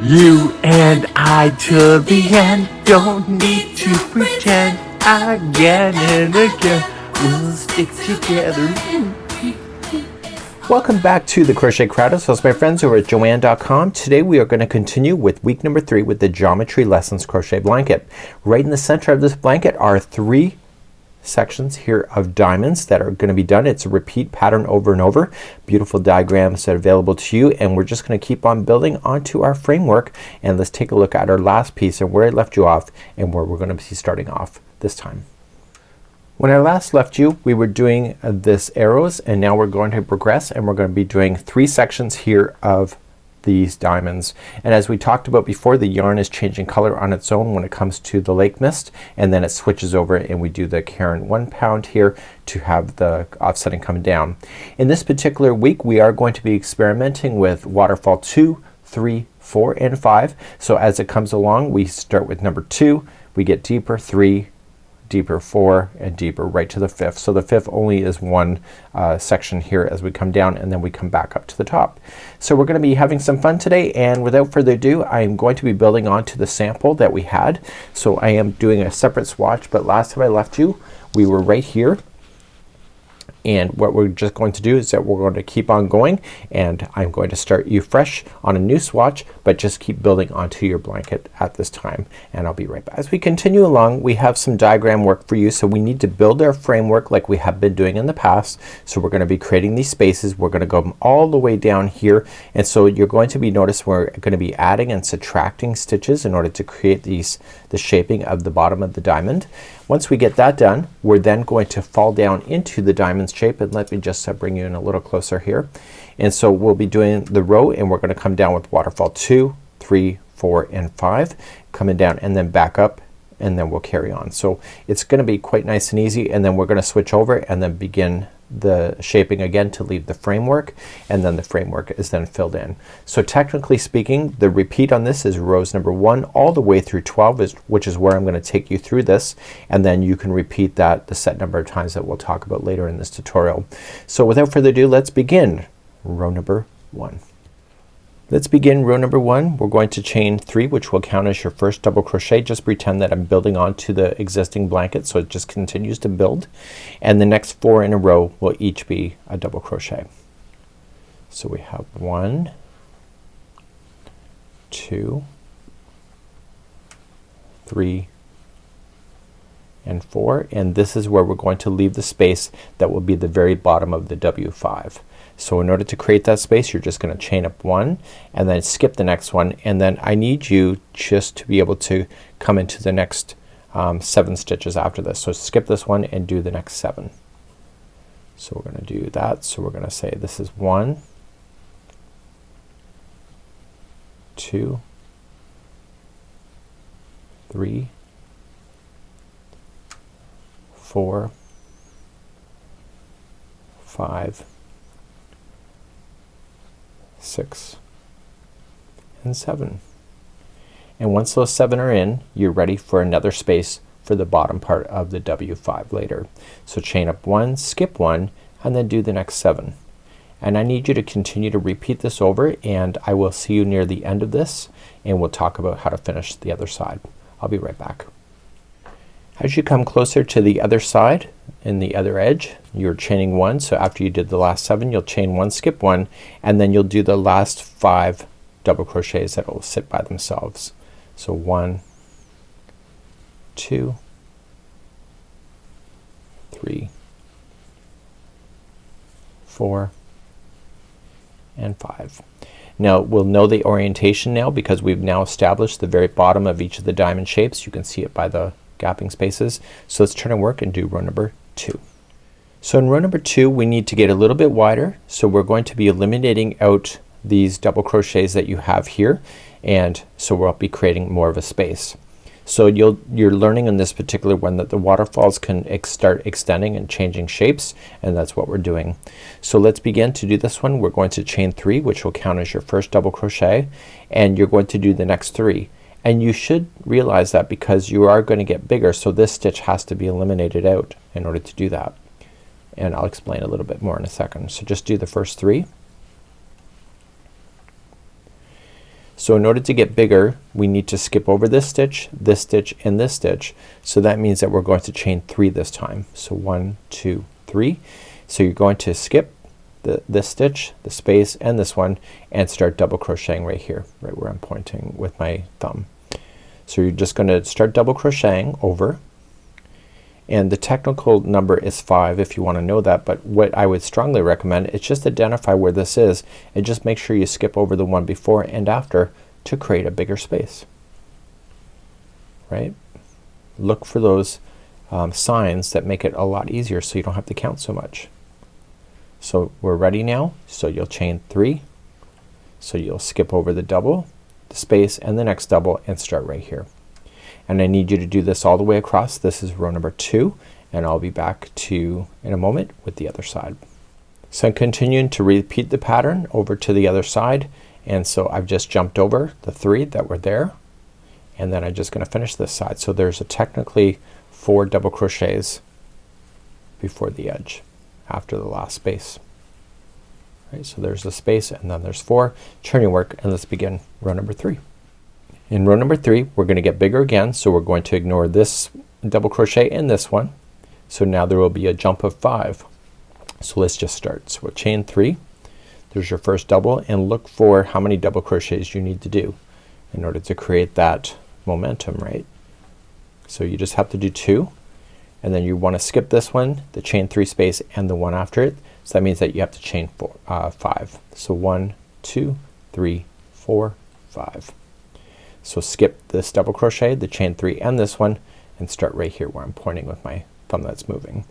You and I till the end. Don't need to pretend. Again and again, we'll stick together. Welcome back to the Crochet Crowd. So my friends over at Joanne.com. Today we are going to continue with week number 3 with the Geometry Lessons crochet blanket. Right in the center of this blanket are 3 sections here of diamonds that are going to be done. It's a repeat pattern over and over. Beautiful diagrams that are available to you, and we're just going to keep on building onto our framework. And let's take a look at our last piece and where I left you off and where we're going to be starting off this time. When I last left you, we were doing this arrows, and now we're going to progress and we're going to be doing 3 sections here of these diamonds. And as we talked about before, the yarn is changing color on its own when it comes to the lake mist, and then it switches over and we do the Caron 1 pound here to have the offsetting come down. In this particular week we are going to be experimenting with waterfall 2, 3, 4, and 5. So as it comes along we start with number 2, we get deeper, 3, deeper 4, and deeper right to the 5th. So the 5th only is one section here as we come down, and then we come back up to the top. So we're going to be having some fun today, and without further ado I am going to be building on to the sample that we had. So I am doing a separate swatch, but last time I left you we were right here. And what we're just going to do is that we're going to keep on going, and I'm going to start you fresh on a new swatch, but just keep building onto your blanket at this time, and I'll be right back. As we continue along we have some diagram work for you. So we need to build our framework like we have been doing in the past. So we're going to be creating these spaces. We're going to go all the way down here, and so you're going to be notice we're going to be adding and subtracting stitches in order to create the shaping of the bottom of the diamond. Once we get that done we're then going to fall down into the diamond shape, and let me just bring you in a little closer here. And so we'll be doing the row, and we're going to come down with waterfall 2, 3, 4, and 5 coming down, and then back up, and then we'll carry on. So it's going to be quite nice and easy, and then we're going to switch over and then begin the shaping again to leave the framework, and then the framework is then filled in. So technically speaking the repeat on this is rows number 1 all the way through 12 which is where I'm going to take you through this, and then you can repeat that the set number of times that we'll talk about later in this tutorial. So without further ado let's begin row number 1. Let's begin row number 1. We're going to chain 3, which will count as your first double crochet. Just pretend that I'm building onto the existing blanket, so it just continues to build, and the next 4 in a row will each be a double crochet. So we have 1, 2, 3, and 4, and this is where we're going to leave the space that will be the very bottom of the W5. So in order to create that space you're just going to chain up 1 and then skip the next one, and then I need you just to be able to come into the next 7 stitches after this. So skip this one and do the next 7. So we're going to do that. So we're going to say this is 1, 2, 3, 4, 5, 6, and 7. And once those 7 are in you're ready for another space for the bottom part of the W5 later. So chain up 1, skip 1, and then do the next 7. And I need you to continue to repeat this over, and I will see you near the end of this and we'll talk about how to finish the other side. I'll be right back. As you come closer to the other side in the other edge you're chaining 1. So after you did the last 7 you'll chain 1, skip 1, and then you'll do the last 5 double crochets that will sit by themselves. So 1, 2, 3, 4, and 5. Now we'll know the orientation now because we've now established the very bottom of each of the diamond shapes. You can see it by the gapping spaces. So let's turn our work and do row number 2. So in row number 2 we need to get a little bit wider, so we're going to be eliminating out these double crochets that you have here, and so we'll be creating more of a space. So you're learning in this particular one that the waterfalls can start extending and changing shapes, and that's what we're doing. So let's begin to do this one. We're going to chain 3, which will count as your first double crochet, and you're going to do the next 3. And you should realize that because you are going to get bigger, so this stitch has to be eliminated out in order to do that. And I'll explain a little bit more in a second. So just do the first 3. So in order to get bigger we need to skip over this stitch, and this stitch. So that means that we're going to chain 3 this time. So 1, 2, 3. So you're going to skip this stitch, the space, and this one, and start double crocheting right here, right where I'm pointing with my thumb. So you're just going to start double crocheting over, and the technical number is 5 if you want to know that, but what I would strongly recommend is just identify where this is and just make sure you skip over the one before and after to create a bigger space. Right? Look for those signs that make it a lot easier so you don't have to count so much. So we're ready now. So you'll chain 3. So you'll skip over the double, the space, and the next double and start right here. And I need you to do this all the way across. This is row number 2, and I'll be back to you in a moment with the other side. So I'm continuing to repeat the pattern over to the other side, and so I've just jumped over the 3 that were there, and then I'm just gonna finish this side. So there's technically 4 double crochets before the edge after the last space. Right, so there's the space and then there's 4. Turn your work and let's begin row number 3. In row number 3 we're gonna get bigger again, so we're going to ignore this double crochet in this one. So now there will be a jump of 5. So let's just start. So we'll chain 3. There's your first double, and look for how many double crochets you need to do in order to create that momentum, right? So you just have to do 2, and then you want to skip this one, the chain 3 space, and the one after it. So that means that you have to chain 5. So 1, 2, 3, 4, 5. So skip this double crochet, the chain 3, and this one, and start right here where I'm pointing with my thumb that's moving.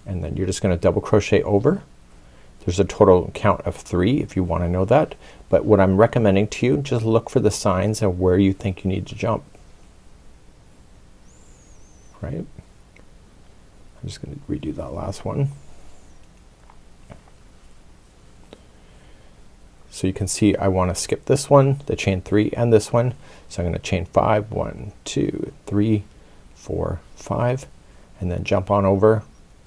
And then you're just gonna double crochet over. There's a total count of 3 if you want to know that, but what I'm recommending to you, just look for the signs of where you think you need to jump. Right? I'm just gonna redo that last one. So you can see I want to skip this one, the chain 3, and this one. So I'm gonna chain 5, 1, 2, 3, 4, 5, and then jump on over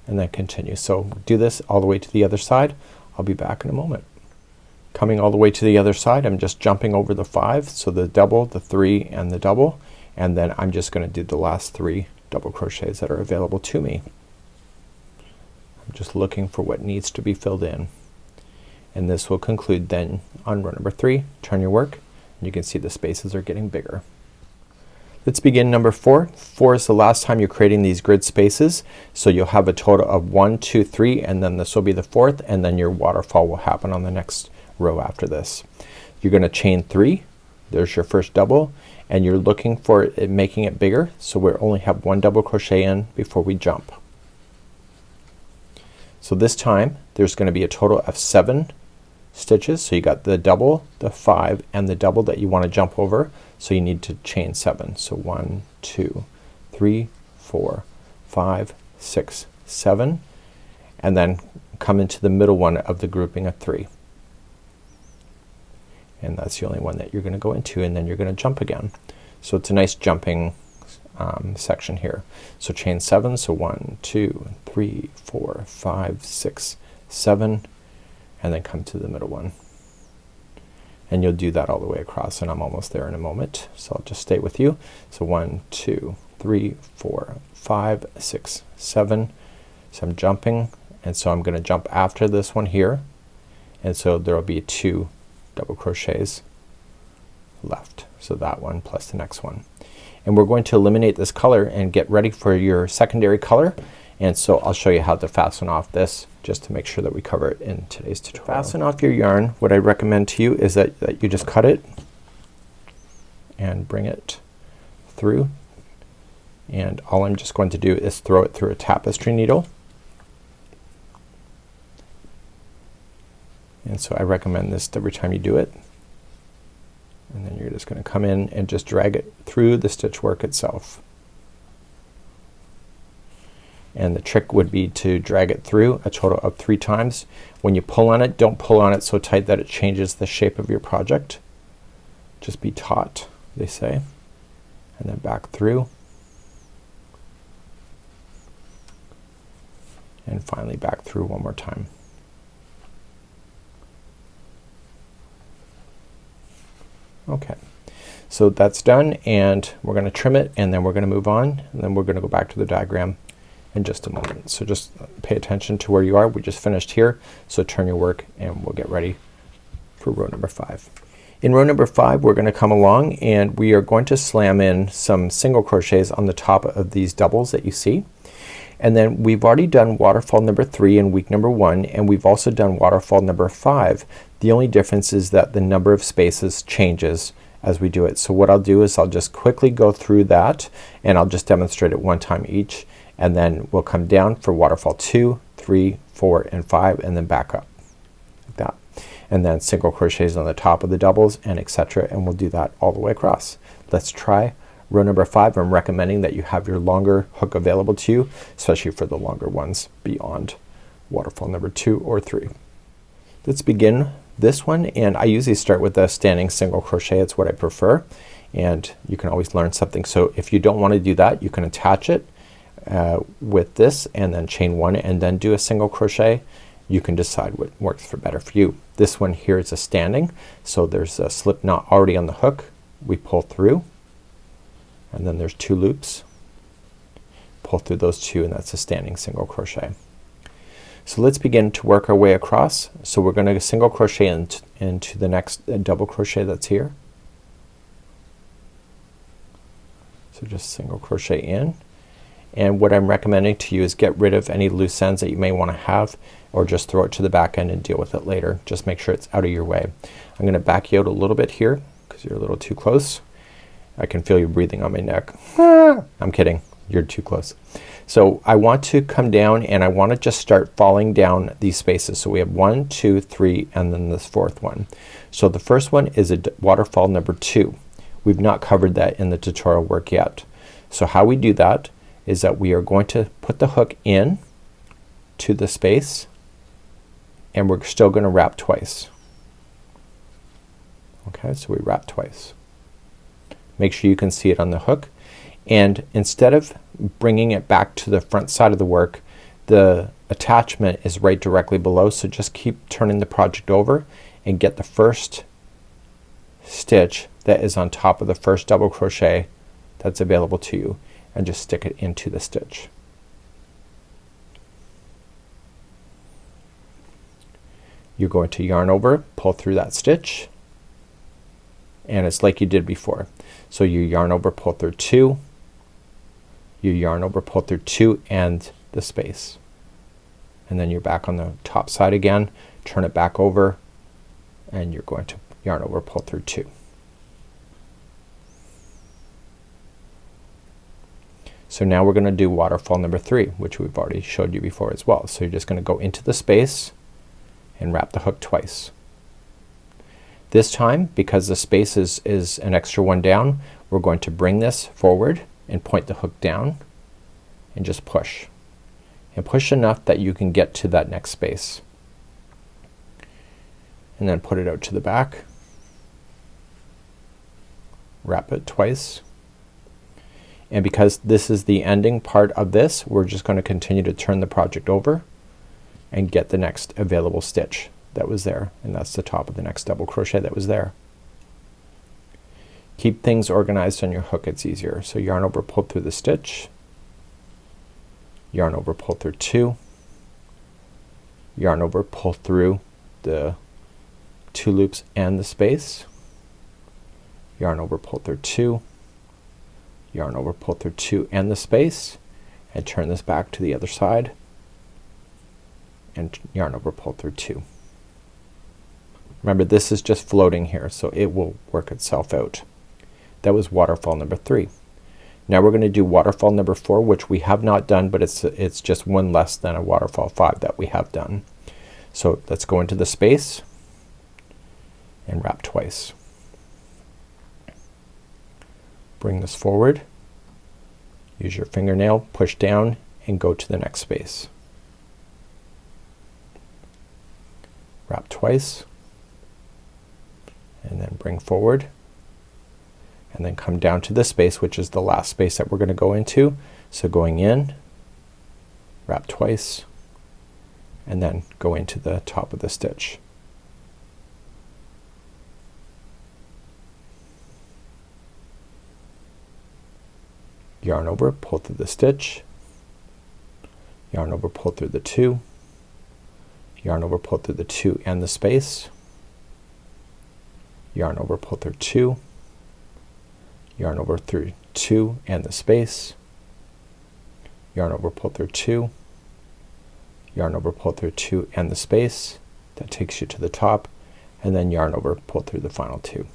and then continue. So do this all the way to the other side. I'll be back in a moment. Coming all the way to the other side, I'm just jumping over the 5, so the double, the 3, and the double, and then I'm just gonna do the last 3 double crochets that are available to me. I'm just looking for what needs to be filled in, and this will conclude then on row number 3. Turn your work, and you can see the spaces are getting bigger. Let's begin number 4. 4 is the last time you're creating these grid spaces, so you'll have a total of 1, 2, 3, and then this will be the 4th, and then your waterfall will happen on the next row after this. You're gonna chain 3. There's your first double, and you're looking for it, making it bigger, so we only have 1 double crochet in before we jump. So this time there's gonna be a total of 7 stitches. So you got the double, the 5, and the double that you want to jump over, so you need to chain 7. So 1, 2, 3, 4, 5, 6, 7, and then come into the middle one of the grouping of 3, and that's the only one that you're gonna go into, and then you're gonna jump again. So it's a nice jumping section here. So chain 7. So 1, 2, 3, 4, 5, 6, 7, and then come to the middle one, and you'll do that all the way across, and I'm almost there in a moment, so I'll just stay with you. So 1, 2, 3, 4, 5, 6, 7. So I'm jumping, and so I'm gonna jump after this one here, and so there will be 2 double crochets left. So that one plus the next one, and we're going to eliminate this color and get ready for your secondary color. And so I'll show you how to fasten off this, just to make sure that we cover it in today's tutorial. Fasten off your yarn, what I recommend to you is that you just cut it and bring it through, and all I'm just going to do is throw it through a tapestry needle. And so I recommend this every time you do it, and then you're just gonna come in and just drag it through the stitch work itself. And the trick would be to drag it through a total of 3 times. When you pull on it, don't pull on it so tight that it changes the shape of your project. Just be taut, they say, and then back through, and finally back through one more time. Okay, so that's done, and we're gonna trim it, and then we're gonna move on, and then we're gonna go back to the diagram in just a moment. So just pay attention to where you are. We just finished here, so turn your work and we'll get ready for row number 5. In row number 5 we're gonna come along and we are going to slam in some single crochets on the top of these doubles that you see. And then we've already done waterfall number 3 in week number 1, and we've also done waterfall number 5. The only difference is that the number of spaces changes as we do it. So what I'll do is I'll just quickly go through that, and I'll just demonstrate it one time each, and then we'll come down for waterfall 2, 3, 4, and 5, and then back up like that. And then single crochets on the top of the doubles, and etc. And we'll do that all the way across. Let's try row number 5. I'm recommending that you have your longer hook available to you, especially for the longer ones beyond waterfall number 2 or 3. Let's begin this one, and I usually start with a standing single crochet. It's what I prefer, and you can always learn something. So if you don't want to do that, you can attach it with this and then chain 1 and then do a single crochet. You can decide what works for better for you. This one here is a standing, so there's a slip knot already on the hook. We pull through, and then there's 2 loops. Pull through those 2, and that's a standing single crochet. So let's begin to work our way across. So we're gonna single crochet into the next double crochet that's here. So just single crochet in, and what I'm recommending to you is get rid of any loose ends that you may want to have, or just throw it to the back end and deal with it later. Just make sure it's out of your way. I'm gonna back you out a little bit here because you're a little too close. I can feel you breathing on my neck. I'm kidding, you're too close. So I want to come down, and I want to just start falling down these spaces. So we have 1, 2, 3, and then this 4th one. So the first one is a waterfall number 2. We've not covered that in the tutorial work yet. So how we do that is that we are going to put the hook in to the space, and we're still gonna wrap twice. Okay, so we wrap twice. Make sure you can see it on the hook, and instead of bringing it back to the front side of the work, the attachment is right directly below. So just keep turning the project over and get the first stitch that is on top of the first double crochet that's available to you, and just stick it into the stitch. You're going to yarn over, pull through that stitch, and it's like you did before. So you yarn over, pull through 2, you yarn over, pull through 2 and the space, and then you're back on the top side again, turn it back over, and you're going to yarn over, pull through 2. So now we're gonna do waterfall number 3, which we've already showed you before as well. So you're just gonna go into the space and wrap the hook twice. This time, because the space is an extra one down, we're going to bring this forward and point the hook down and just push. And push enough that you can get to that next space. And then put it out to the back. Wrap it twice. And because this is the ending part of this, we're just going to continue to turn the project over and get the next available stitch that was there, and that's the top of the next double crochet that was there. Keep things organized on your hook, it's easier. So yarn over, pull through the stitch, yarn over, pull through 2, yarn over, pull through the 2 loops and the space, yarn over, pull through 2, yarn over, pull through 2 and the space, and turn this back to the other side, and yarn over, pull through 2. Remember, this is just floating here, so it will work itself out. That was waterfall number 3. Now we're gonna do waterfall number 4, which we have not done, but it's just one less than a waterfall 5 that we have done. So let's go into the space and wrap twice. Bring this forward, use your fingernail, push down, and go to the next space. Wrap twice, and then bring forward, and then come down to this space, which is the last space that we're going to go into. So going in, wrap twice, and then go into the top of the stitch. yarn over, pull through the stitch, yarn over, pull through the 2, yarn over, pull through the 2 and the space, yarn over, pull through 2, yarn over through 2 and the space, yarn over, pull through 2, yarn over, pull through 2 and the space. That takes you to the top, and then yarn over, pull through the final 2.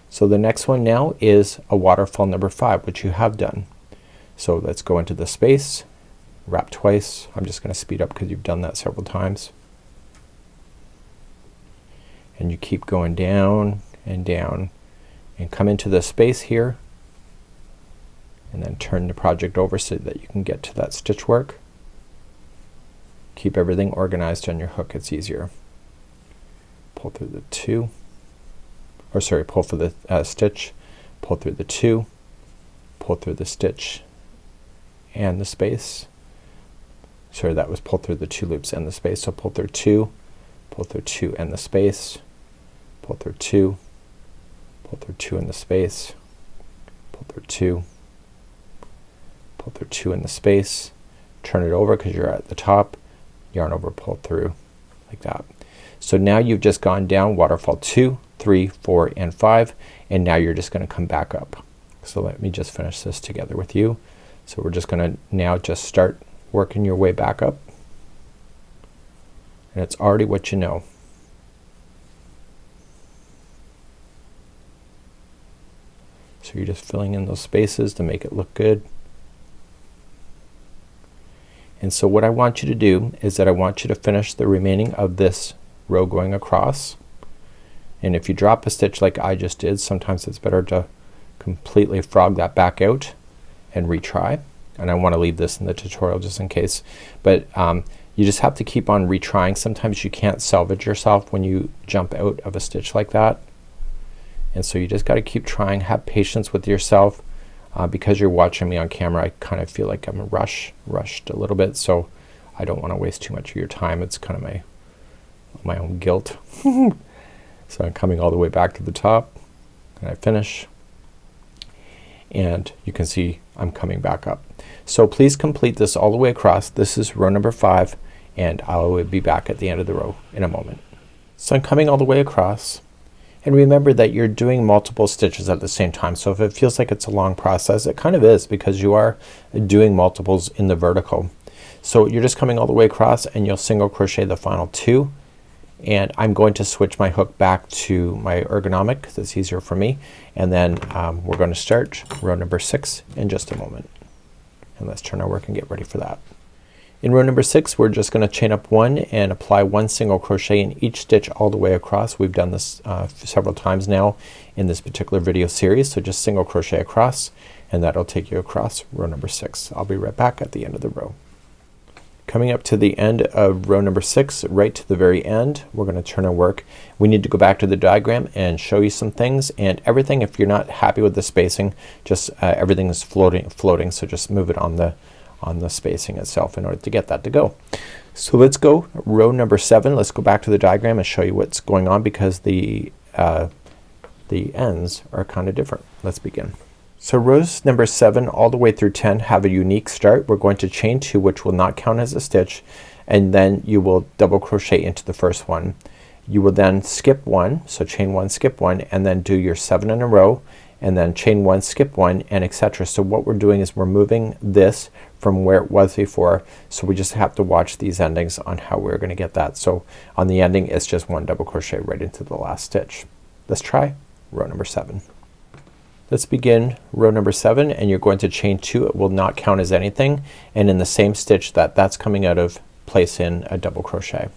So the next one now is a waterfall number 5, which you have done. So let's go into the space, wrap twice. I'm just going to speed up because you've done that several times. And you keep going down and down and come into the space here, and then turn the project over so that you can get to that stitch work. Keep everything organized on your hook, it's easier. Pull through the 2, or sorry, pull for the stitch, pull through the 2, pull through the stitch and the space. Sorry, that was pull through the 2 loops and the space. So pull through 2, pull through 2 and the space, pull through 2, pull through 2 in the space, pull through 2, pull through 2 in the space, turn it over because you're at the top, yarn over, pull through like that. So now you've just gone down waterfall 2, 3, 4 and 5, and now you're just going to come back up. So let me just finish this together with you. So we're just going to now just start working your way back up, and it's already what you know. So you're just filling in those spaces to make it look good. And so what I want you to do is that I want you to finish the remaining of this row going across. And if you drop a stitch like I just did, sometimes it's better to completely frog that back out and retry. And I want to leave this in the tutorial just in case. But you just have to keep on retrying. Sometimes you can't salvage yourself when you jump out of a stitch like that. And so you just got to keep trying. Have patience with yourself. Because you're watching me on camera, I kind of feel like I'm rushed a little bit, so I don't want to waste too much of your time. It's kind of my own guilt. So I'm coming all the way back to the top, and I finish, and you can see I'm coming back up. So please complete this all the way across. This is row number 5, and I will be back at the end of the row in a moment. So I'm coming all the way across. And remember that you're doing multiple stitches at the same time. So if it feels like it's a long process, it kind of is, because you are doing multiples in the vertical. So you're just coming all the way across, and you'll single crochet the final 2. And I'm going to switch my hook back to my ergonomic because it's easier for me. And then we're going to start row number 6 in just a moment. And let's turn our work and get ready for that. In row number 6, we're just going to chain up 1 and apply 1 single crochet in each stitch all the way across. We've done this several times now in this particular video series. So just single crochet across, and that'll take you across row number 6. I'll be right back at the end of the row. Coming up to the end of row number 6, right to the very end, we're going to turn our work. We need to go back to the diagram and show you some things, and everything, if you're not happy with the spacing, just everything is floating, so just move it on the spacing itself in order to get that to go. So let's go row number 7. Let's go back to the diagram and show you what's going on, because the ends are kind of different. Let's begin. So rows number 7 all the way through 10 have a unique start. We're going to chain 2, which will not count as a stitch, and then you will double crochet into the first one. You will then skip 1, so chain 1, skip 1, and then do your 7 in a row, and then chain 1, skip 1, and etc. So what we're doing is we're moving this from where it was before, so we just have to watch these endings on how we're going to get that. So on the ending, it's just 1 double crochet right into the last stitch. Let's try row number 7. Let's begin row number 7, and you're going to chain 2. It will not count as anything, and in the same stitch that's coming out of, place in a double crochet.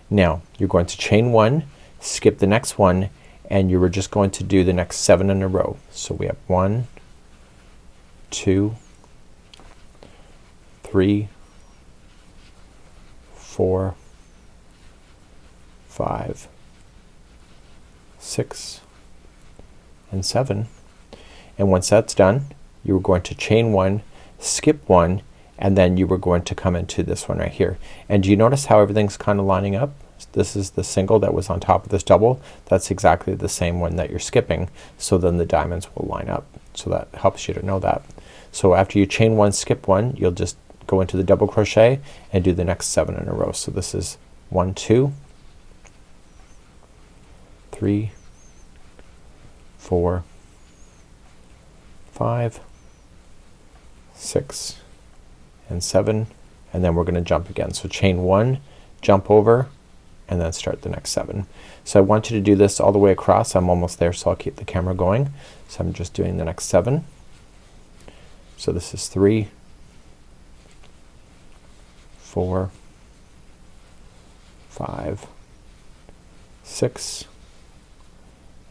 Now you're going to chain 1, skip the next one, and you were just going to do the next 7 in a row. So we have 1, 2, 3, 4, 5, 6, and 7. And once that's done, you are going to chain 1, skip 1, and then you were going to come into this one right here. And do you notice how everything's kind of lining up? This is the single that was on top of this double. That's exactly the same one that you're skipping. So then the diamonds will line up. So that helps you to know that. So after you chain one, skip one, you'll just go into the double crochet and do the next 7 in a row. So this is 1, 2, 3, 4, 5, 6, and 7, and then we're going to jump again. So chain one, jump over, and then start the next 7. So I want you to do this all the way across. I'm almost there, so I'll keep the camera going. So I'm just doing the next 7. So this is 3, 4, 5, 6,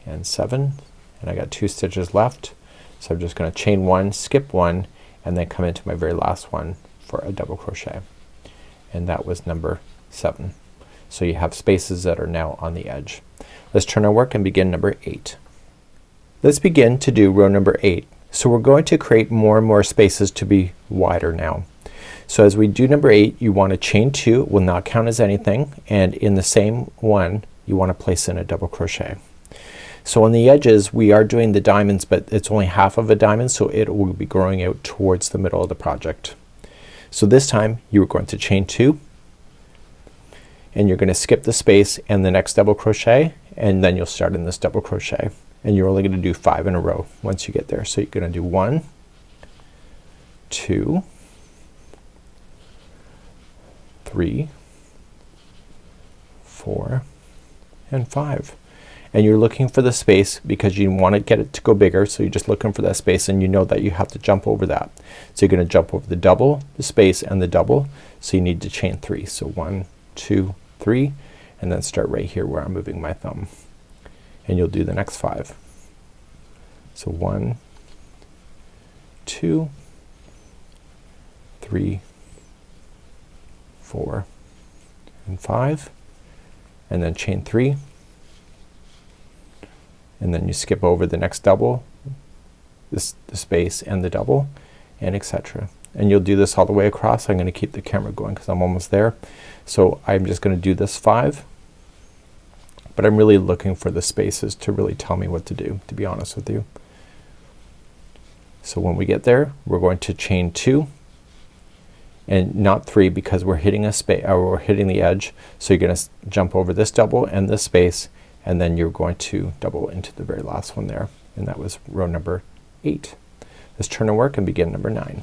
and 7, and I got 2 stitches left. So I'm just gonna chain one, skip one, and then come into my very last one for a double crochet, and that was number 7. So you have spaces that are now on the edge. Let's turn our work and begin number 8. Let's begin to do row number 8. So we're going to create more and more spaces to be wider now. So as we do number 8, you want to chain 2, it will not count as anything, and in the same one you want to place in a double crochet. So on the edges we are doing the diamonds, but it's only half of a diamond, so it will be growing out towards the middle of the project. So this time you're going to chain 2, and you're going to skip the space and the next double crochet, and then you'll start in this double crochet, and you're only going to do 5 in a row once you get there. So you're going to do 1, 2, 3, 4, and 5. And you're looking for the space because you want to get it to go bigger, so you're just looking for that space, and you know that you have to jump over that. So you're going to jump over the double, the space, and the double, so you need to chain 3. So 1, 2, 3, and then start right here where I'm moving my thumb, and you'll do the next 5. So 1, 2, 3, 4, and 5, and then chain 3, and then you skip over the next double, the space, and the double, and etc. And you'll do this all the way across. I'm going to keep the camera going because I'm almost there. So I'm just going to do this 5, but I'm really looking for the spaces to really tell me what to do, to be honest with you. So when we get there, we're going to chain 2, and not 3 because we're hitting a space, or we're hitting the edge. So you're going to jump over this double and this space, and then you're going to double into the very last one there, and that was row number 8. Let's turn our work and begin number 9.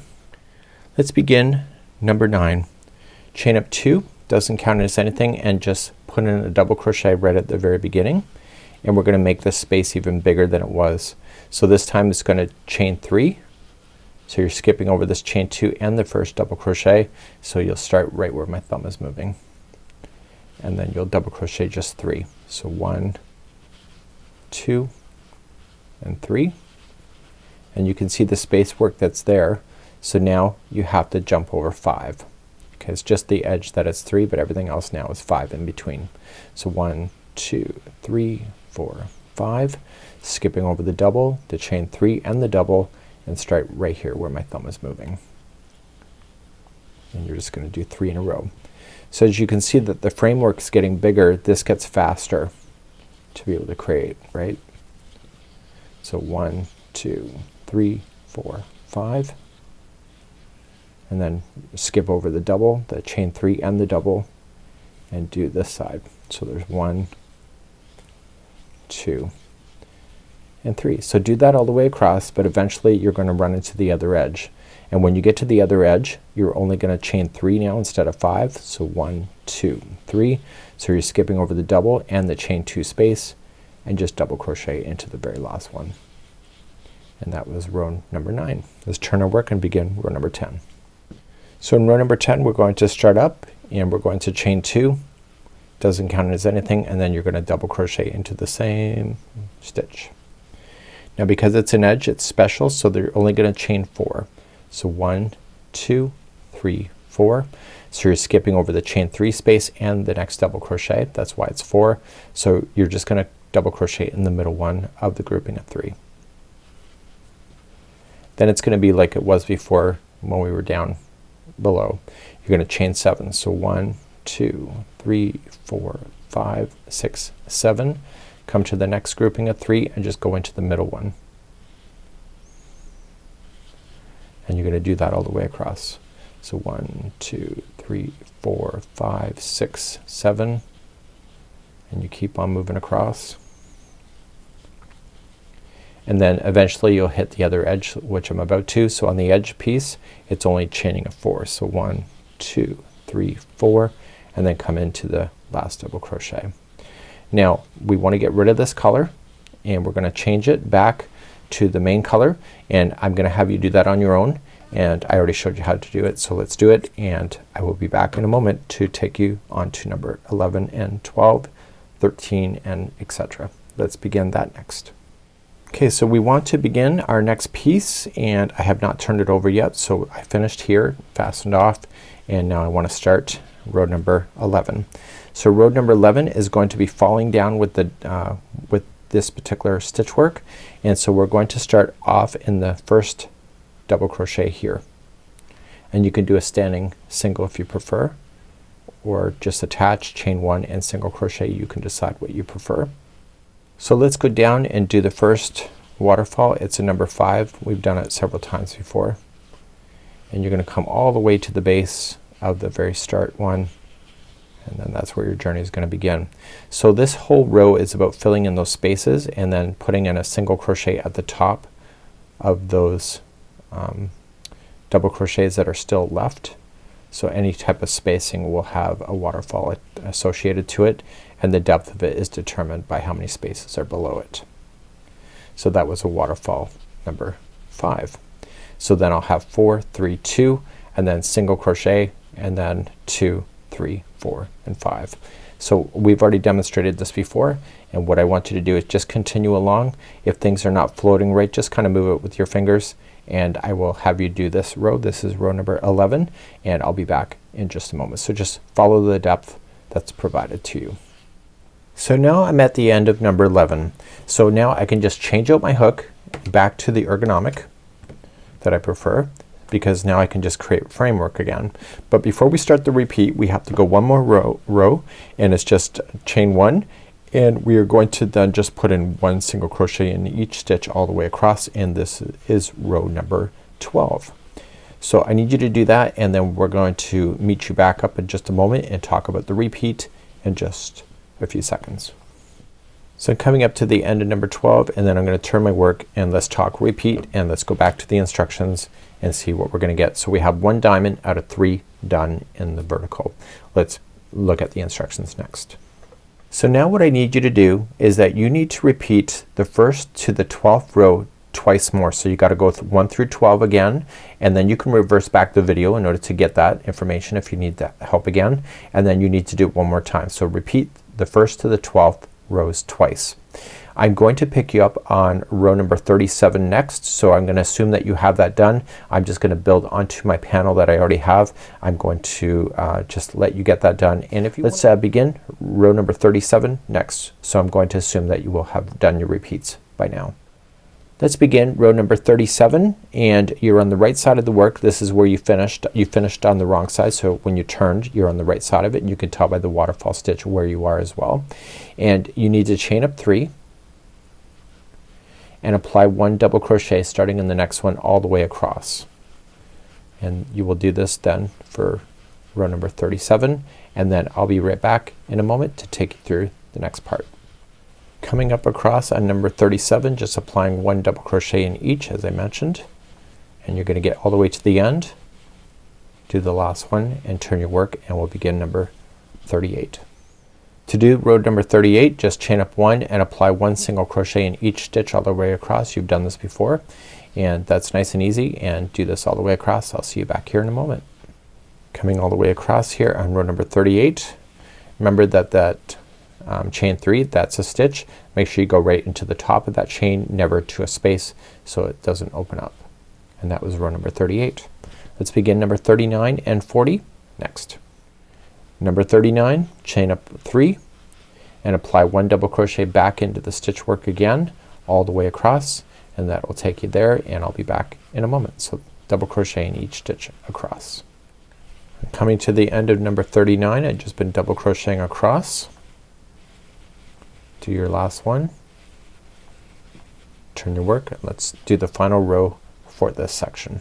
Let's begin number 9. Chain up 2, doesn't count as anything, and just put in a double crochet right at the very beginning, and we're going to make this space even bigger than it was. So this time it's going to chain 3, so you're skipping over this chain 2 and the first double crochet, so you'll start right where my thumb is moving, and then you'll double crochet just 3. So 1, 2, and 3, and you can see the space work that's there. So now you have to jump over 5. Okay, it's just the edge that is 3, but everything else now is 5 in between. So 1, 2, 3, 4, 5, skipping over the double, the chain 3 and the double, and start right here where my thumb is moving, and you're just going to do 3 in a row. So as you can see that the framework's getting bigger, this gets faster to be able to create, right? So 1, 2, 3, 4, 5, and then skip over the double, the chain 3 and the double, and do this side. So there's 1, 2, and 3. So do that all the way across, but eventually you're going to run into the other edge, and when you get to the other edge you're only going to chain 3 now instead of 5. So 1, 2, 3. So you're skipping over the double and the chain 2 space, and just double crochet into the very last one, and that was row number 9. Let's turn our work and begin row number 10. So in row number 10 we're going to start up, and we're going to chain 2, doesn't count as anything, and then you're going to double crochet into the same stitch. Now because it's an edge, it's special, so they're only going to chain 4. So 1, 2, 3, 4. So you're skipping over the chain 3 space and the next double crochet. That's why it's 4. So you're just going to double crochet in the middle one of the grouping of 3. Then it's going to be like it was before when we were down below. You're going to chain 7. So 1, 2, 3, 4, 5, 6, 7. Come to the next grouping of 3 and just go into the middle one. And you're gonna do that all the way across. So 1, 2, 3, 4, 5, 6, 7, and you keep on moving across. And then eventually you'll hit the other edge, which I'm about to. So on the edge piece it's only chaining of 4. So 1, 2, 3, 4, and then come into the last double crochet. Now we want to get rid of this color and we're gonna change it back to the main color, and I'm gonna have you do that on your own, and I already showed you how to do it, so let's do it, and I will be back in a moment to take you on to number 11 and 12, 13 and etc. Let's begin that next. Okay, so we want to begin our next piece, and I have not turned it over yet, so I finished here, fastened off, and now I want to start row number 11. So row number 11 is going to be falling down with the with this particular stitch work, and so we're going to start off in the first double crochet here, and you can do a standing single if you prefer, or just attach, chain 1 and single crochet. You can decide what you prefer. So let's go down and do the first waterfall. It's a number 5. We've done it several times before, and you're gonna come all the way to the base of the very start one, and then that's where your journey is gonna begin. So this whole row is about filling in those spaces and then putting in a single crochet at the top of those double crochets that are still left. So any type of spacing will have a waterfall associated to it, and the depth of it is determined by how many spaces are below it. So that was a waterfall number 5. So then I'll have 4, 3, 2, and then single crochet, and then 2, 3, 4 and 5. So we've already demonstrated this before, and what I want you to do is just continue along. If things are not floating right, just kind of move it with your fingers, and I will have you do this row. This is row number 11, and I'll be back in just a moment. So just follow the depth that's provided to you. So now I'm at the end of number 11. So now I can just change out my hook back to the ergonomic that I prefer, because now I can just create framework again. But before we start the repeat, we have to go one more row, and it's just chain 1, and we are going to then just put in 1 single crochet in each stitch all the way across, and this is row number 12. So I need you to do that, and then we're going to meet you back up in just a moment and talk about the repeat in just a few seconds. So I'm coming up to the end of number 12, and then I'm gonna turn my work and let's talk repeat, and let's go back to the instructions and see what we're gonna get. So we have 1 diamond out of 3 done in the vertical. Let's look at the instructions next. So now what I need you to do is that you need to repeat the first to the 12th row twice more. So you gotta go 1 through 12 again, and then you can reverse back the video in order to get that information if you need that help again, and then you need to do it one more time. So repeat the first to the 12th rows twice. I'm going to pick you up on row number 37 next, so I'm gonna assume that you have that done. I'm just gonna build onto my panel that I already have. I'm going to just let you get that done, and if you let's begin row number 37 next. So I'm going to assume that you will have done your repeats by now. Let's begin row number 37, and you're on the right side of the work. This is where you finished. You finished on the wrong side, so when you turned you're on the right side of it, and you can tell by the waterfall stitch where you are as well. And you need to chain up 3 and apply 1 double crochet starting in the next one all the way across, and you will do this then for row number 37, and then I'll be right back in a moment to take you through the next part. Coming up across on number 37, just applying 1 double crochet in each as I mentioned, and you're gonna get all the way to the end, do the last one and turn your work, and we'll begin number 38. To do row number 38, just chain up 1 and apply 1 single crochet in each stitch all the way across. You've done this before, and that's nice and easy, and do this all the way across. I'll see you back here in a moment. Coming all the way across here on row number 38, remember that chain 3, that's a stitch. Make sure you go right into the top of that chain, never to a space, so it doesn't open up. And that was row number 38. Let's begin number 39 and 40 next. Number 39, chain up 3 and apply 1 double crochet back into the stitch work again all the way across, and that will take you there, and I'll be back in a moment. So double crochet in each stitch across. Coming to the end of number 39, I've just been double crocheting across. Do your last one, turn your work, and let's do the final row for this section.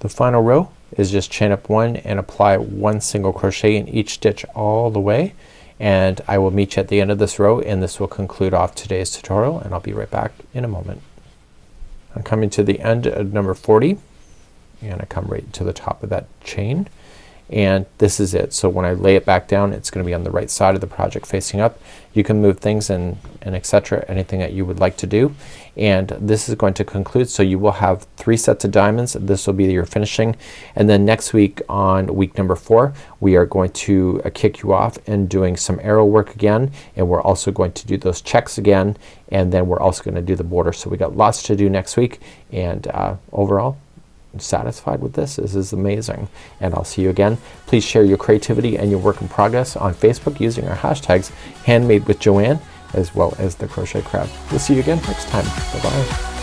The final row is just chain up one and apply one single crochet in each stitch all the way, and I will meet you at the end of this row, and this will conclude off today's tutorial, and I'll be right back in a moment. I'm coming to the end of number 40, and I come right to the top of that chain, and this is it. So when I lay it back down, it's gonna be on the right side of the project facing up. You can move things and etc., anything that you would like to do, and this is going to conclude. So you will have 3 sets of diamonds. This will be your finishing, and then next week on week number 4 we are going to kick you off and doing some arrow work again, and we're also going to do those checks again, and then we're also going to do the border. So we got lots to do next week, and overall I'm satisfied with this. This is amazing, and I'll see you again. Please share your creativity and your work in progress on Facebook using our hashtags Handmade with Joanne as well as the Crochet Crowd. We'll see you again next time. Bye bye.